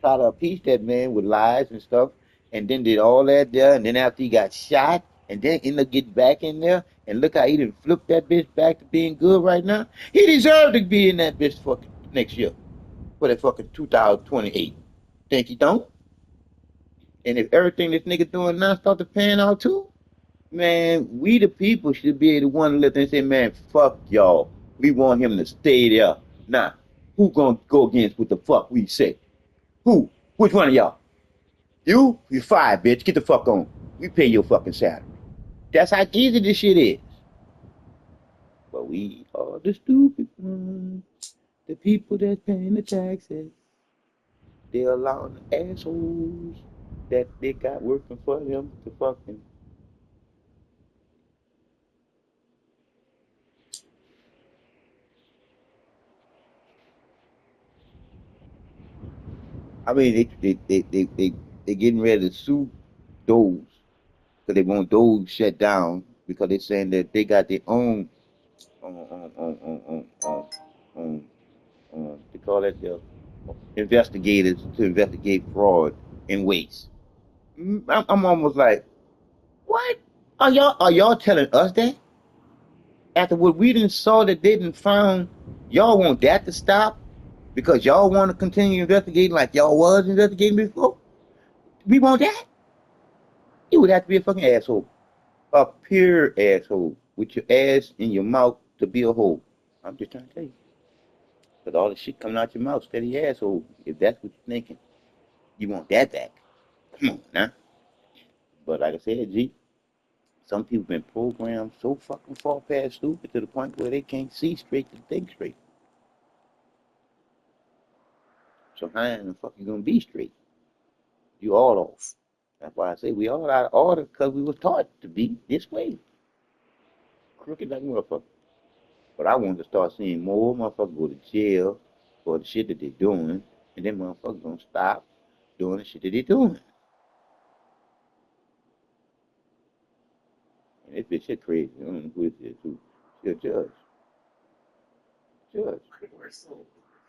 try to appease that man with lies and stuff, and then did all that there, and then after he got shot, and then ended up getting back in there, and look how he didn't flip that bitch back to being good right now. He deserved to be in that bitch fucking next year for that fucking 2028. Think he don't? And if everything this nigga doing now start to pan out too, man, we the people should be able to want to let them say, man, fuck y'all. We want him to stay there. Nah, who gonna go against what the fuck we say? Who? Which one of y'all? You fired, bitch. Get the fuck on. We pay your fucking salary. That's how easy this shit is. But we are the stupid ones. The people that's paying the taxes. They're allowing the assholes that they got working for them to fucking. I mean, they getting ready to sue those because they want those shut down because they're saying that they got their own um, they call it the investigators to investigate fraud and waste. I'm almost like, what? Are y'all telling us that? After what we didn't saw that they didn't found, y'all want that to stop because y'all want to continue investigating like y'all was investigating before? We want that? You would have to be a fucking asshole. A pure asshole with your ass in your mouth to be a hole. I'm just trying to tell you. Because all the shit coming out your mouth, steady asshole. If that's what you're thinking, you want that back. Come on now. But like I said, G, some people been programmed so fucking far past stupid to the point where they can't see straight to think straight. So how in the fuck you gonna be straight? You all off. That's why I say we all out of order because we was taught to be this way. Crooked like a motherfucker. But I want to start seeing more motherfuckers go to jail for the shit that they're doing, and then motherfuckers gonna stop doing the shit that they're doing. And this bitch shit crazy. I don't know who this is. Who? She a judge. Judge. Universal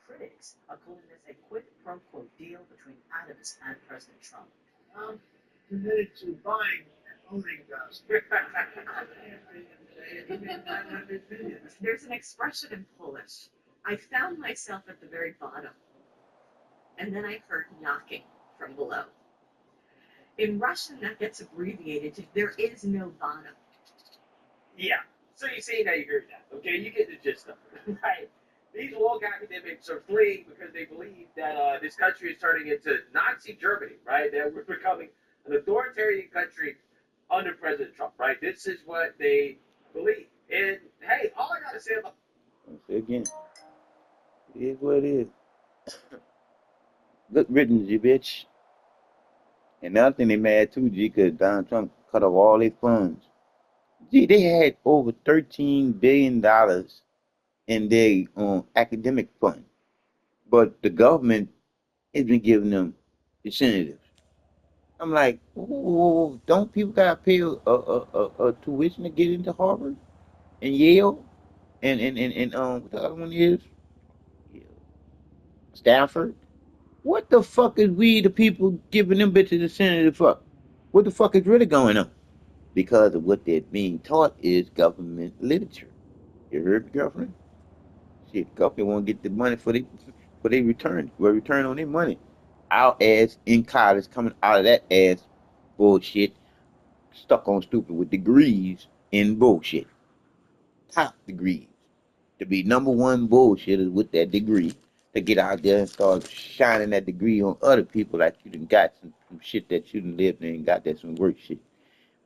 critics are calling this a quid pro quo deal between Adams and President Trump. I'm committed to buying and owning guns. There's an expression in Polish. I found myself at the very bottom, and then I heard knocking from below. In Russian, that gets abbreviated to there is no bottom. Yeah. So you see, now you heard that. Okay, you get the gist of it, right? These woke academics are fleeing because they believe that this country is turning into Nazi Germany, right? That we're becoming an authoritarian country under President Trump, right? This is what they believe. And hey, all I gotta say about Say again. It is what it is. Good riddance, you bitch. And another thing they mad too, G, because Donald Trump cut off all their funds. Gee, they had over $13 billion in their academic fund, but the government has been giving them incentives. I'm like, ooh, don't people gotta pay a tuition to get into Harvard and Yale and what the other one is? Yeah, Stanford. What the fuck is we the people giving them bitches incentive for? What the fuck is really going on? Because of what they're being taught is government literature. You heard me, girlfriend? Shit, government won't get the money for they return. Well, return on their money. Our ass in college coming out of that ass bullshit, stuck on stupid with degrees in bullshit. Top degrees. To be number one bullshitters with that degree. To get out there and start shining that degree on other people like you done got some shit that you done lived in and got that some work shit.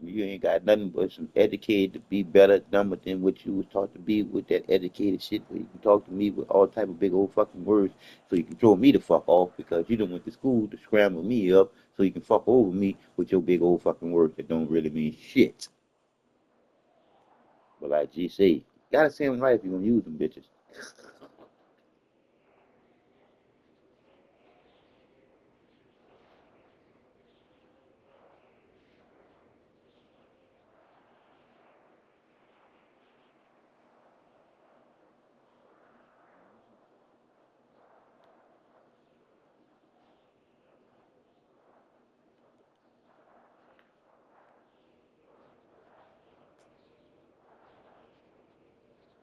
You ain't got nothing but some educated to be better, dumber than what you was taught to be with that educated shit. Where you can talk to me with all type of big old fucking words, so you can throw me the fuck off because you done went to school to scramble me up, so you can fuck over me with your big old fucking words that don't really mean shit. But like G say, gotta say them right if you gonna use them bitches.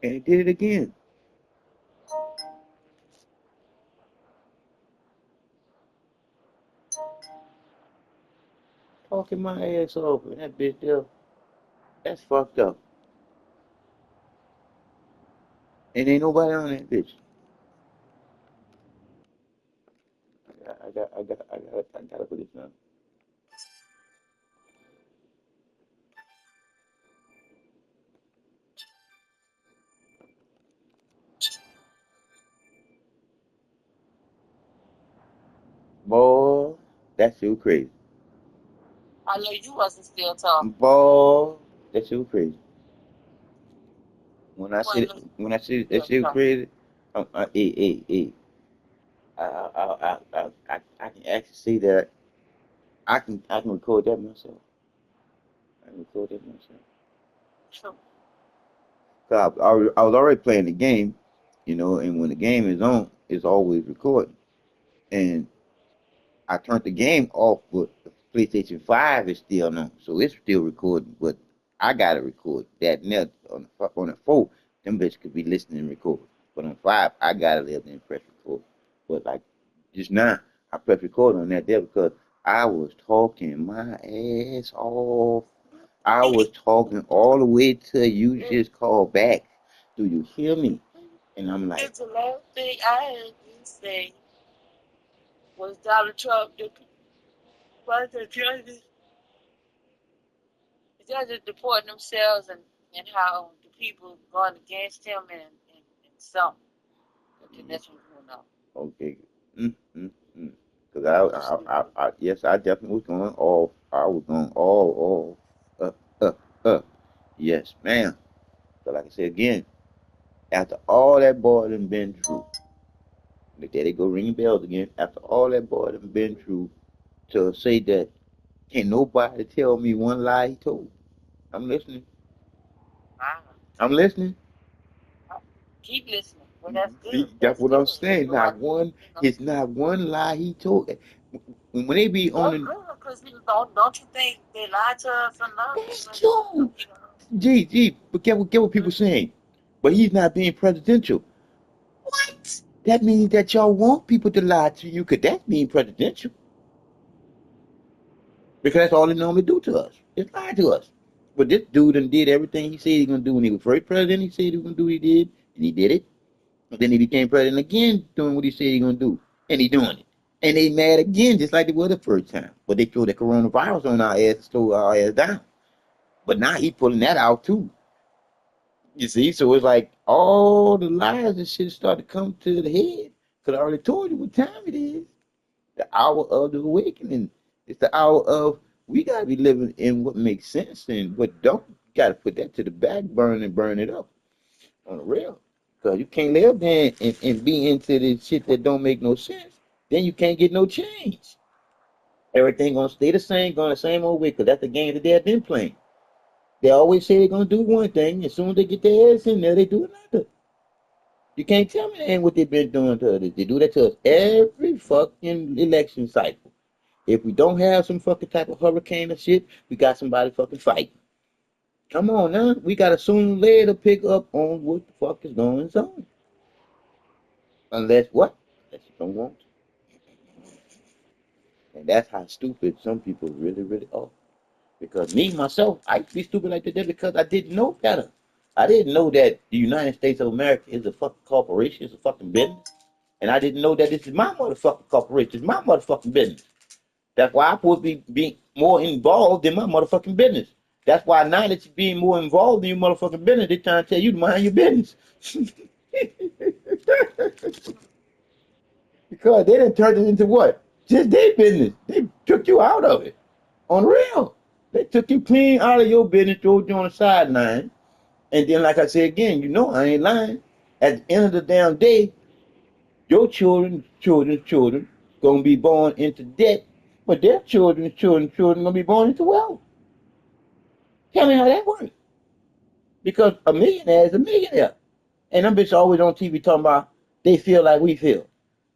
And he did it again. Talking my ass off, and that bitch there, that's fucked up. And ain't nobody on that bitch. I gotta put this down. Boy, that's too crazy. I know you wasn't still talking. Boy, that's too crazy. Wasn't When I say still that's too talking. crazy, hey, I can actually see that. I can record that myself. I can record that myself. True. I was already playing the game, and when the game is on, it's always recording. And I turned the game off, but the PlayStation 5 is still on, so it's still recording. But I gotta record that now on the 4. Them bitches could be listening and record. But on 5, I gotta live and press record. But like just now, I press record on that there because I was talking my ass off. I was talking all the way till you just called back. Do you hear me? And I'm like, It's the last thing I heard you say was Donald Trump, the judges deporting themselves and how the people going against him and some. Okay, mm, that's what you know. okay. Mm, mm, mm. Cause yes, I definitely was going off. I was going all off. Up. Yes, ma'am. But like I said again, after all that boy done been through, there they go ringing bells again. After all that boy done been through, to say that can't nobody tell me one lie he told. I'm listening. Wow. I'm listening. Keep listening. Well, that's good. See, that's That's what I'm good. saying. You are, you know, It's not one lie he told. When they be on that's the, good because don't you think they lied to us enough? that's true. Gee, but get what people Mhm. saying. But he's not being presidential. What? That means that y'all want people to lie to you, cause that's being presidential. Because that's all they normally do to us. Just lie to us. But this dude done did everything he said he gonna do when he was first president. He said he was gonna do what he did, and he did it. And then he became president again, doing what he said he gonna do, and he doing it. And they mad again, just like they were the first time. But they throw the coronavirus on our ass to slow our ass down. But now he pulling that out too. You see, so it's like all the lies and shit start to come to the head. Cause I already told you what time it is. The hour of the awakening. It's the hour of we gotta be living in what makes sense and what don't. You gotta put that to the back burner and burn it up on the real. Cause you can't live there and be into this shit that don't make no sense. Then you can't get no change. Everything gonna stay the same, going the same old way. Cause that's the game that they've been playing. They always say they're gonna do one thing, as soon as they get their ass in there, they do another. You can't tell me that ain't what they've been doing to others. They do that to us every fucking election cycle. If we don't have some fucking type of hurricane or shit, we got somebody fucking fighting. Come on now, we gotta sooner or later pick up on what the fuck is going on. Unless what? Unless you don't want to. And that's how stupid some people really, really are. Because me, myself, I used to be stupid like that because I didn't know better. I didn't know that the United States of America is a fucking corporation, it's a fucking business. And I didn't know that this is my motherfucking corporation, it's my motherfucking business. That's why I'm supposed to be more involved in my motherfucking business. That's why now that you're being more involved in your motherfucking business, they're trying to tell you to mind your business. Because they done turned it into what? Just their business. They took you out of it. On real. They took you clean out of your business, threw you on the sideline. And then, like I said again, I ain't lying. At the end of the damn day, your children, gonna be born into debt, but their children gonna be born into wealth. Tell me how that works. Because a millionaire is a millionaire. And them bitches always on TV talking about they feel like we feel.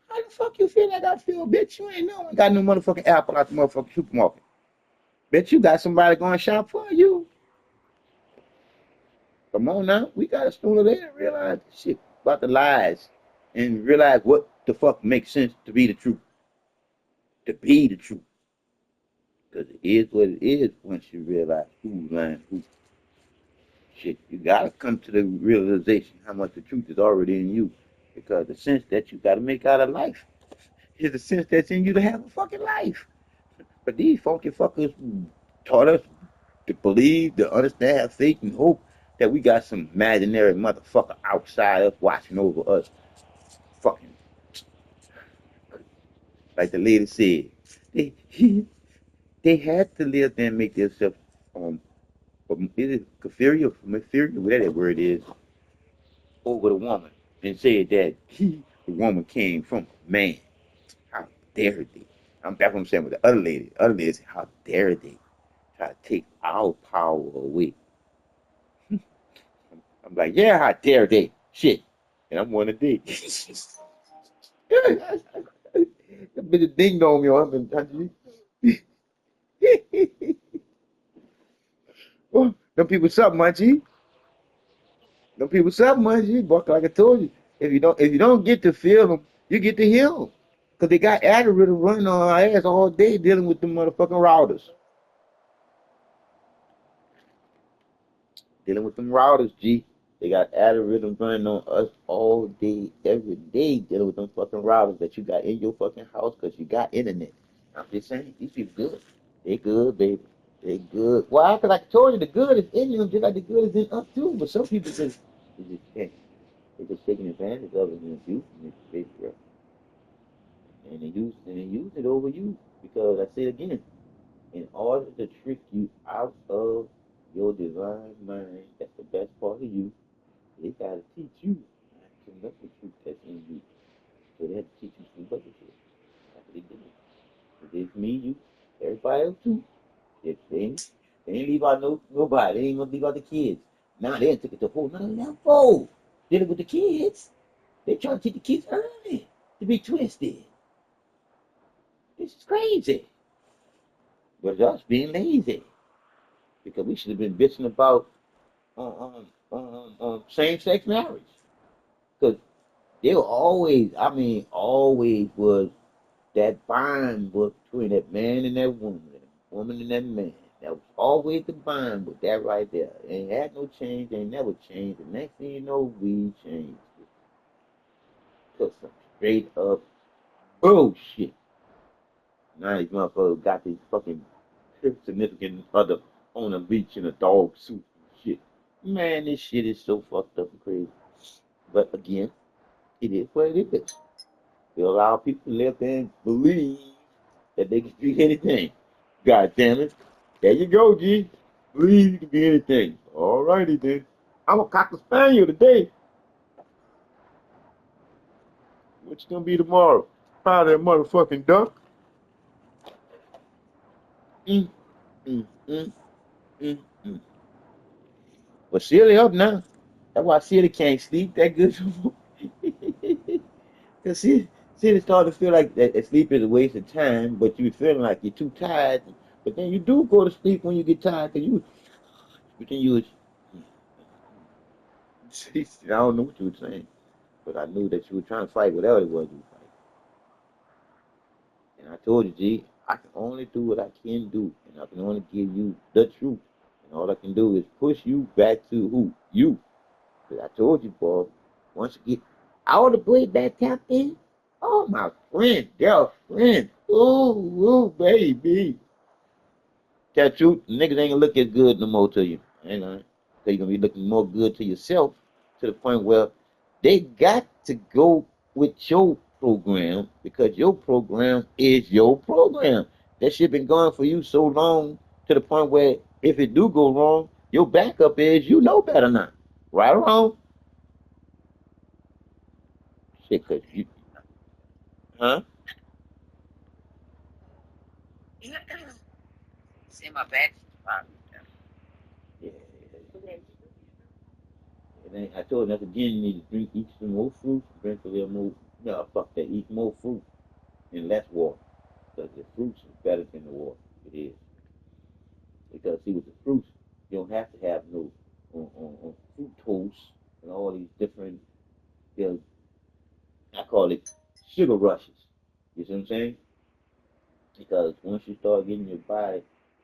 How the fuck you feel like I feel, bitch? You ain't got no motherfucking apple out the motherfucking supermarket. Bitch, you got somebody going to shop for you. Come on now. We got to sooner or later realize this shit about the lies and realize what the fuck makes sense to be the truth. To be the truth. Because it is what it is once you realize who's lying, who. Shit, you gotta come to the realization how much the truth is already in you. Because the sense that you gotta make out of life is the sense that's in you to have a fucking life. But these funky fuckers taught us to believe, to understand, have faith, and hope that we got some imaginary motherfucker outside us watching over us. Fucking, like the lady said, they they had to live there and make themselves is it Kafiria, whatever that word is, over the woman and said that the woman came from a man. How dare they? That's what I'm saying with the other lady. The other lady said, how dare they try to take our power away? I'm like, yeah, how dare they? Shit. And I'm one of these. That bitch a ding dong me on them country. Well, them people something, my G. Them people something, my G. But like I told you, if you don't get to feel them, you get to heal them. Cause they got algorithm running on our ass all day dealing with the motherfucking routers. Dealing with them routers, G. They got algorithms running on us all day, every day, dealing with them fucking routers that you got in your fucking house because you got internet. I'm just saying, these people good. They good, baby. They good. Why? Because I told you the good is in them just like the good is in us too. But some people just, can't. They're just taking advantage of it and abusing it, basically. And they use it over you. Because I say it again, in order to trick you out of your divine mind, that's the best part of you. They gotta teach you not to know the truth that's in you. So they have to teach you some other shit. That's what they do. If it's me, you, everybody else too. If they ain't leave out nobody. They ain't gonna leave out the kids. Now they took it to a whole nother level. Dealing with the kids. They trying to teach the kids early to be twisted. This is crazy. But it's us being lazy. Because we should have been bitching about same-sex marriage. Because they were always, I mean, always was that bond was between that man and that woman and that man. That was always the bond with that right there. Ain't had no change, ain't never changed. The next thing you know, we changed it. Took some straight up bullshit. Now these motherfuckers got these fucking significant other on the beach in a dog suit and shit. Man, this shit is so fucked up and crazy. But again, it is what it is. We allow people to live there and believe that they can be anything. God damn it. There you go, G. Believe you can be anything. All righty then. I'm a cocker spaniel today. What you gonna be tomorrow? Probably a motherfucking duck. Mm, mm, mm, mm, mm. But Silly up now. That's why Silly can't sleep that good. Cause Silly started to feel like that sleep is a waste of time, but you feeling like you're too tired. But then you do go to sleep when you get tired, cause but then you was, I don't know what you were saying, but I knew that you were trying to fight whatever it was you were fighting. And I told you, G, I can only do what I can do, and I can only give you the truth. And all I can do is push you back to who? You. Because I told you, boy, once you get out of the blade that tapped in, oh, my friend, girlfriend, ooh, baby. Tell the truth, niggas ain't gonna look as good no more to you. You know, so you're gonna be looking more good to yourself to the point where they got to go with your program because your program is your program. That shit been going for you so long to the point where if it do go wrong, your backup is you know better now. Right or wrong? Shit, cause you, huh? See my bed. Yeah, I told you, that's again, you need to eat some more fruit, drink a little more, no, fuck that, eat more fruit and less water. Because the fruits is better than the water. It is. Because see, with the fruits, you don't have to have no fruit sugar rushes. You see what I'm saying? Because once you start getting your body,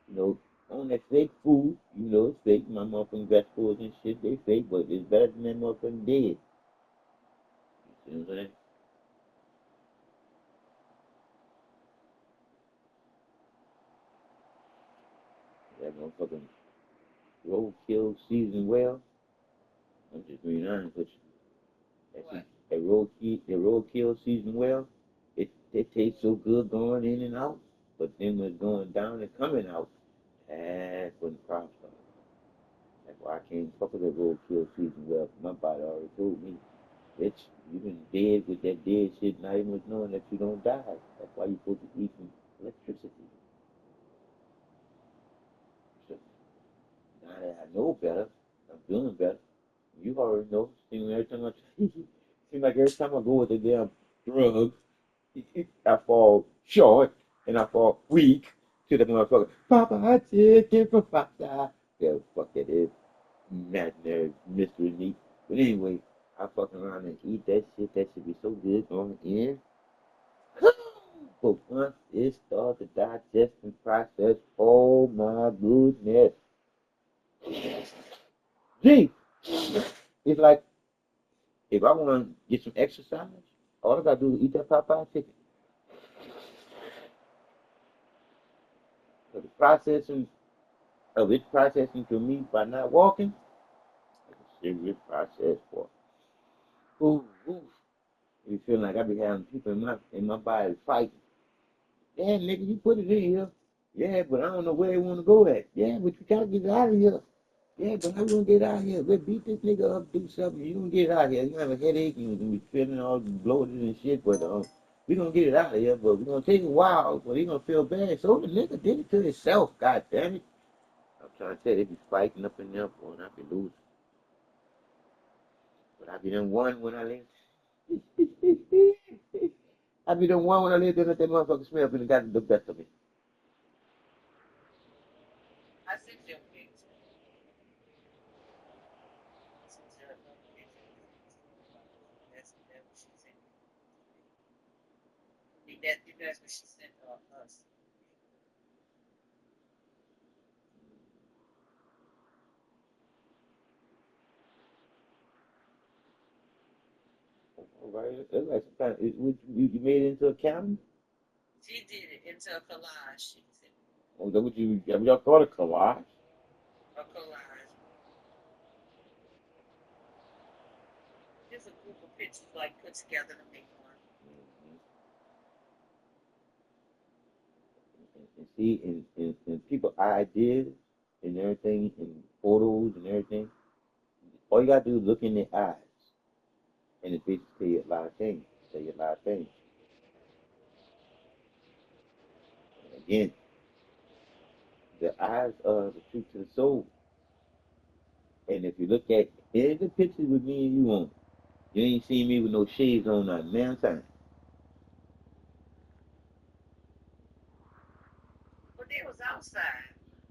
you know, on that fake food, you know, it's fake. My motherfucking vegetables and shit, they fake, but it's better than that motherfucking dead. You see what I'm saying? That motherfucking roadkill seasoned well. I'm just being honest with you. That roadkill seasoned well, it tastes so good going in and out, but then when it's going down and coming out, that's when the problem starts. That's why I can't fuck with that roadkill seasoned well. My body already told me, bitch, you been dead with that dead shit, not even knowing that you don't die. That's why you're supposed to eat from electricity. So now that I know better, I'm doing better. You already know. Seems like every time I go with the damn drug, I fall short and I fall weak to the motherfucker. Papa, I chicken for Papa. Yeah, fuck that is imaginary mystery meat. But anyway, I fuck around and eat that shit. That should be so good on the end. But once it starts the digestion process, oh my goodness. Gee, it's like if I want to get some exercise, all I gotta do is eat that Popeye chicken. So the processing of it processing to me by not walking, it's a serious process for. Ooh, ooh. You feel like I be having people in my body fighting. Yeah, nigga, you put it in here. Yeah, but I don't know where they want to go at. Yeah, but you gotta get it out of here. Yeah, but how you gonna get out of here? Let's beat this nigga up, do something. You gonna get it out of here. You have a headache, you gonna be feeling all bloated and shit, but we gonna get it out of here, but we gonna take a while, but he gonna feel bad. So the nigga did it to himself, god damn it. I'm trying to tell you, they be fighting up in there, boy, and I be losing. But I be done one when I live. I be done one when I live, then let that motherfucker smell up and got the best of me. I sent you a picture. That's what she sent. That's what she sent us. All right, that's like some kind of, you made it into a county? She did it into a collage. She said Oh, that what you, y'all call it collage? a collage. Just a group of pictures like put together to make one. Mhm. And see, and people ideas and everything, and photos and everything, all you gotta do is look in their eyes, and it basically tell you a lot of things. Tell you a lot of things. And again, the eyes are the truth to the soul. And if you look at any of the pictures with me and you on, you ain't seen me with no shades on not man time. But they was outside.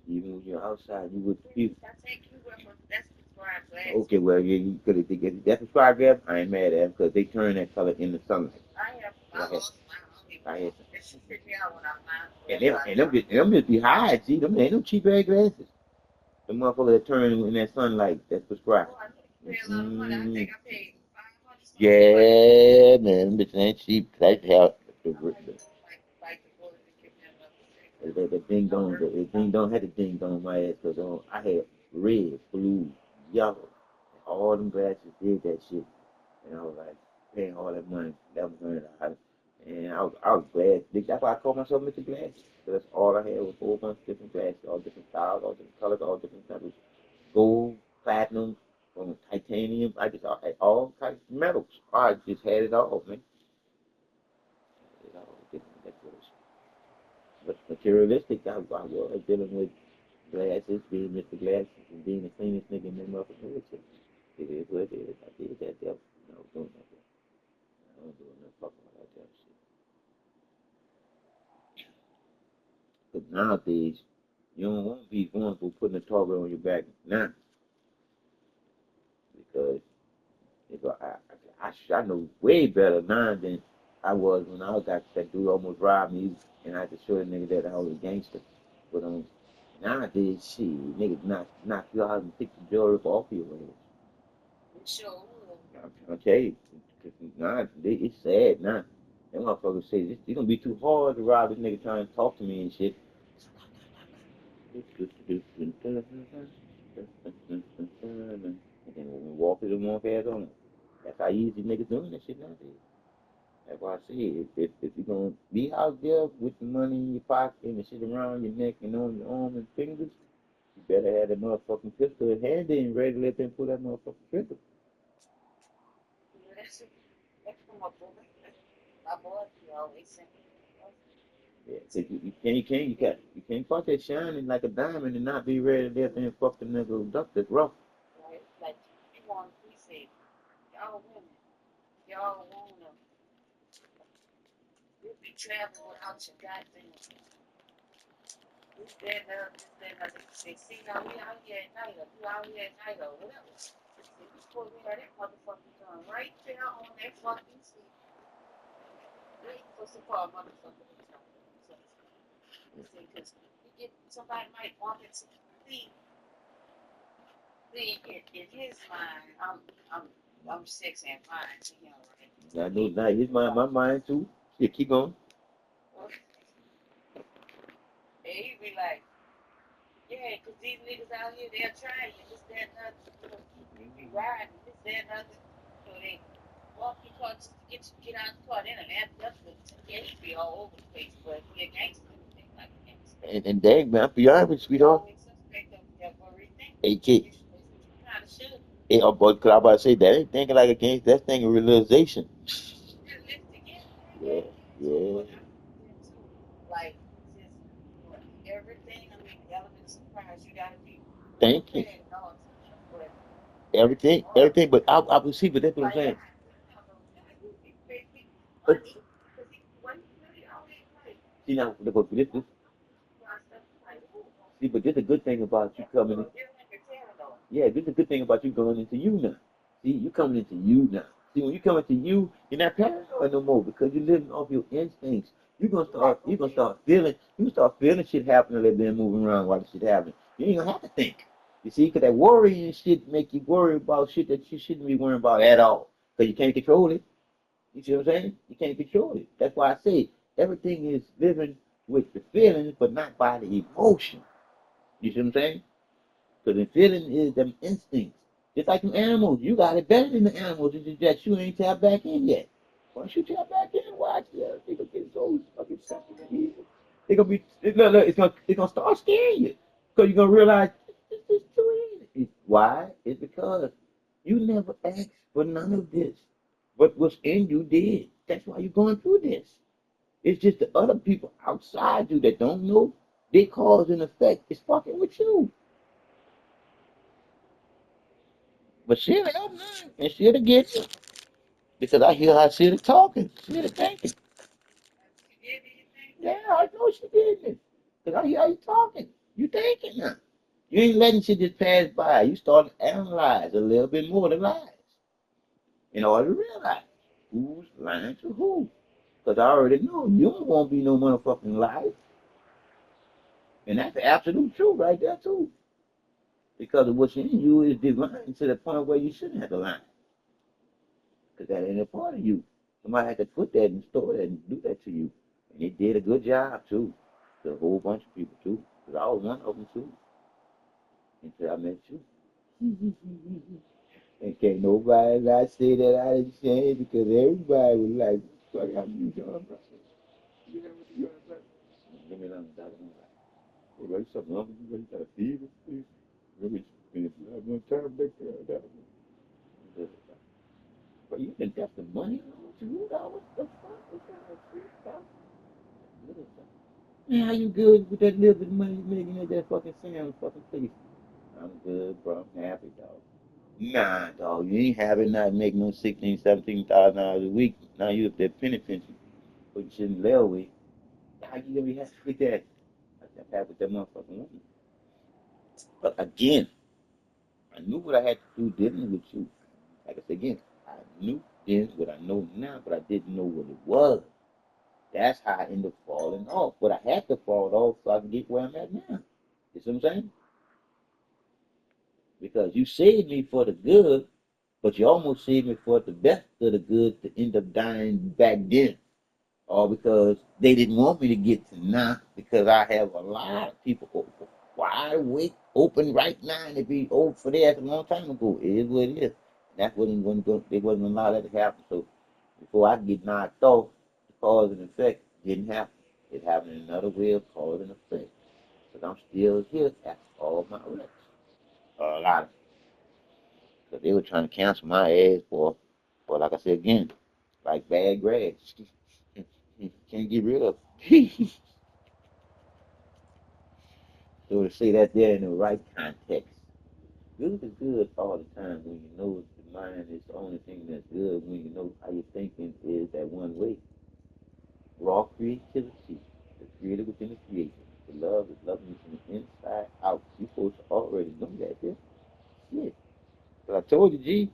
Even when you're outside, you with the people. I think you were from that's prescribed glasses. Okay, well, you could have get that's a fire grab. I ain't mad at them because they turn that color in the sunlight. I lost my I had, It should pick me out when I find and them just be high, G. Them ain't no cheap ass glasses. The motherfucker that turn in that sunlight that's prescribed. Oh, I think I paid a lot of money. I think I paid 500 something. Yeah, man, bitch ain't cheap. That's how Like the bullet to give me another the ding dong had the ding dong on my ass because I had red, blue, yellow, all them glasses did that shit, and I was like paying all that money, $1,100, and I was glad. That's why I called myself Mr. Glasses. Because all I had was a whole bunch of different glasses, all different styles, all different colors, all different colors, gold, platinum, titanium. I just had all kinds of metals. I just had it all, man. It all different. That's what it's. But materialistic, I was dealing with glasses, being Mr. Glasses, and being the cleanest nigga in the motherfucking military. It is what it is. I did that devil. I was doing that devil. I don't do enough fucking with that devil shit. But nowadays, you don't want to be going for putting a target on your back now because if I know way better now than I was when I got that dude almost robbed me, and I had to show the nigga that I was a gangster. But nowadays, shit, niggas knock you out and take the jewelry off your ass. You sure would. I'm trying to tell you, 'cause it's sad now. That motherfucker say it's gonna be too hard to rob this nigga trying to talk to me and shit. And then when we walk through the one head on it. That's how easy niggas doing that shit nowadays. That's why I say if you're gonna be out there with the money in your pocket and the shit around your neck and on your arm and fingers, you better have that motherfucking pistol in hand and ready to let them pull that motherfucking trigger. Yeah, that's from my boy. My boy, he always saying. Yeah, 'cause you can't fuck that shining like a diamond and not be ready to let them fuck the nigga duck that's rough. Right? Like, you want, we say, y'all women, y'all wanna, you be traveling without your goddamn, this, that, and other, this, that, and other. They see now we out here at night, or you out here at night, or whatever. They say, you supposed to have that motherfucking gun right there on that fucking seat. You ain't supposed to call motherfucker to tell you. They say, because you get, somebody might walk into the seat. See, in his mind, I'm six and fine to him, right? I know now his mind, my mind too. Shit, keep going. And he be like, yeah, because these niggas out here, they'll try you, this, that, and other. You be riding, this, that, and other. So they walk your car just to get out the car. Then an that's yeah, he be all over the place, but he a gangster. They like a gangster. And dang man, I'll be honest with you, sweetheart. Always suspect of that very thing. Hey kid, You kind of should. hey, oh boy, cause I about to say that ain't thinking like a gangster, that's thinking realization. Yeah, yeah. Like, just everything, I mean, element of surprise, you gotta be Thank you. prepared and all but Everything, but I will see, but that's what I'm like saying. money, But because he wasn't really all that like, see now, look, this, see, but this is a good thing about you coming in. Yeah, this is a good thing about you going into you now. See, you coming into you now. See, when you come into you, you're not paranoid no more because you're living off your instincts. You gonna start feeling shit happening, let them moving around while the shit happening. You ain't gonna have to think. You see, because that worrying shit make you worry about shit that you shouldn't be worrying about at all because you can't control it. You see what I'm saying? You can't control it. That's why I say everything is living with the feelings, but not by the emotion. You see what I'm saying? Because the feeling is them instincts. Just like them animals, you got it better than the animals. It's just that you ain't tapped back in yet. Once you tap back in, watch it. They gonna get so fucking sensitive. They gonna be look, it's gonna start scaring you. Because you're gonna realize this is too easy. Why? It's because you never asked for none of this. But what's in you did. That's why you're going through this. It's just the other people outside you that don't know they cause and effect is fucking with you. But she'll help me and she'll get you. Because I hear her she'll talking. She'll thinking. Yeah, I know she did it. Because I hear you talking. You thinking now. You ain't letting shit just pass by. You start to analyze a little bit more than lies. In order to realize who's lying to who. Because I already know you don't want to be no motherfucking lie. And that's the absolute truth right there too. Because of what's in you is divine to the point where you shouldn't have to lie. Because that ain't a part of you. Somebody had to put that and store that and do that to you. And they did a good job too. To a whole bunch of people too. Because I was one of them too. Until I met you. And can't nobody not say that I didn't change because everybody was like, fuck, how you doing, bro? You know what you doing, bro? Give me another dollar. Hey, bro, you something wrong with you, bro? You got a fever? Really, I'm going to turn back there. But you think that's the money? $2? The fuck? What's that? $3? Man, how you good with that little bit of money you making at that fucking Sam's fucking place? I'm good, bro. I'm happy, dog. Nah, dog. You ain't happy not making no 16, $17,000 a week. Now you up there penny pinching. But you shouldn't lay away. How you gonna be happy with that? I'm happy with that motherfucking woman. But again, I knew what I had to do dealing with you. Like I said again, I knew then what I know now, but I didn't know what it was. That's how I ended up falling off. But I had to fall off so I can get where I'm at now. You see what I'm saying? Because you saved me for the good, but you almost saved me for the best of the good to end up dying back then. All because they didn't want me to get to now because I have a lot of people wide awake, open right now, and they be old for that a long time ago. It is what it is. And that's what they wasn't allowed that to happen. So before I get knocked off, the cause and effect didn't happen. It happened in another way of cause and effect. But I'm still here after all my reps. A lot of so they were trying to cancel my ass for like I said again, like bad grass. Can't get rid of. So to say that there in the right context, good is good all the time when you know the mind is the only thing that's good when you know how your thinking is that one way. Raw creativity, the creator within the creator. The love is loving you from the inside out. You supposed to already know that, yeah? Shit. But I told you, G,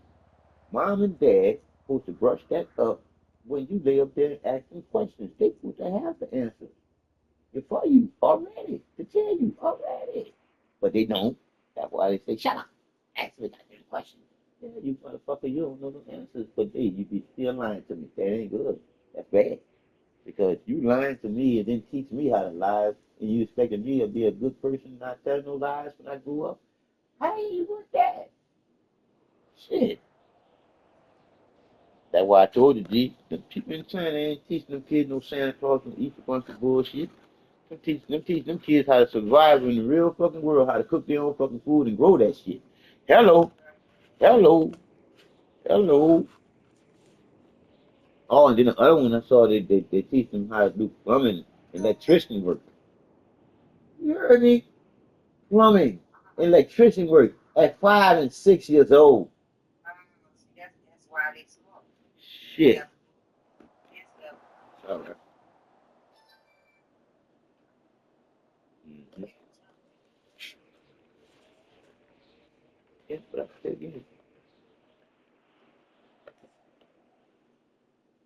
mom and dad supposed to brush that up when you lay up there asking questions. They supposed to have the answers before you already, to tell you already. But they don't. That's why they say, shut up. Ask me that question. Yeah, you motherfucker, you don't know the answers. But hey, you be still lying to me. That ain't good. That's bad. Because you lying to me and then teach me how to lie, and you expecting me to be a good person, not tell no lies when I grew up. How you want that? Shit. That's why I told you, G. The people in China ain't teaching them kids no Santa Claus and eat a bunch of bullshit. Teach them kids how to survive in the real fucking world, how to cook their own fucking food and grow that shit. Hello, hello, hello. Oh, and then the other one I saw they teach them how to do plumbing, electrician work. You heard me? Plumbing, electrician work at 5 and 6 years old. That's why they smoke. Shit. All right. Mm-hmm. Yeah, but I said again,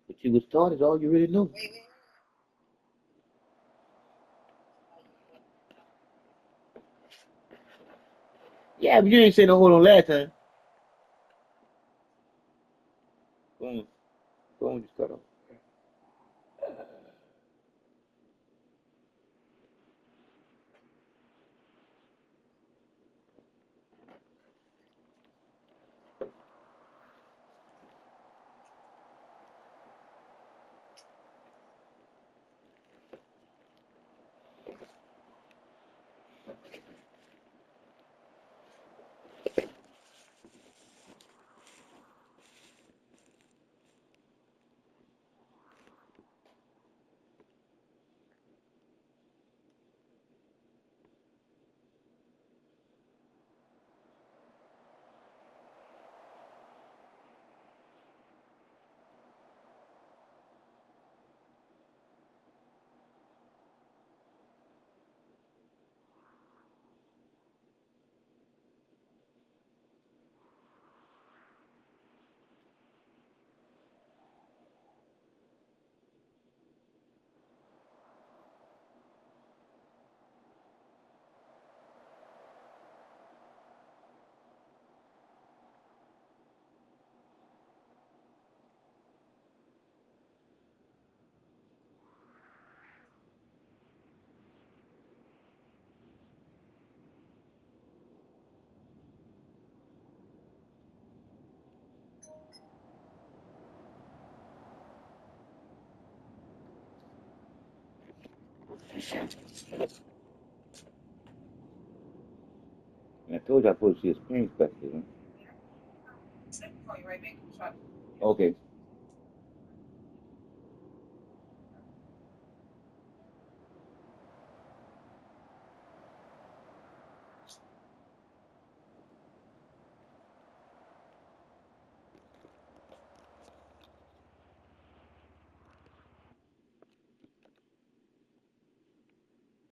what you was taught is all you really know. Yeah, but you didn't say no hold on last time. Go on, go on, just cut off. And I told you I supposed to see a screen specialist, huh? Okay.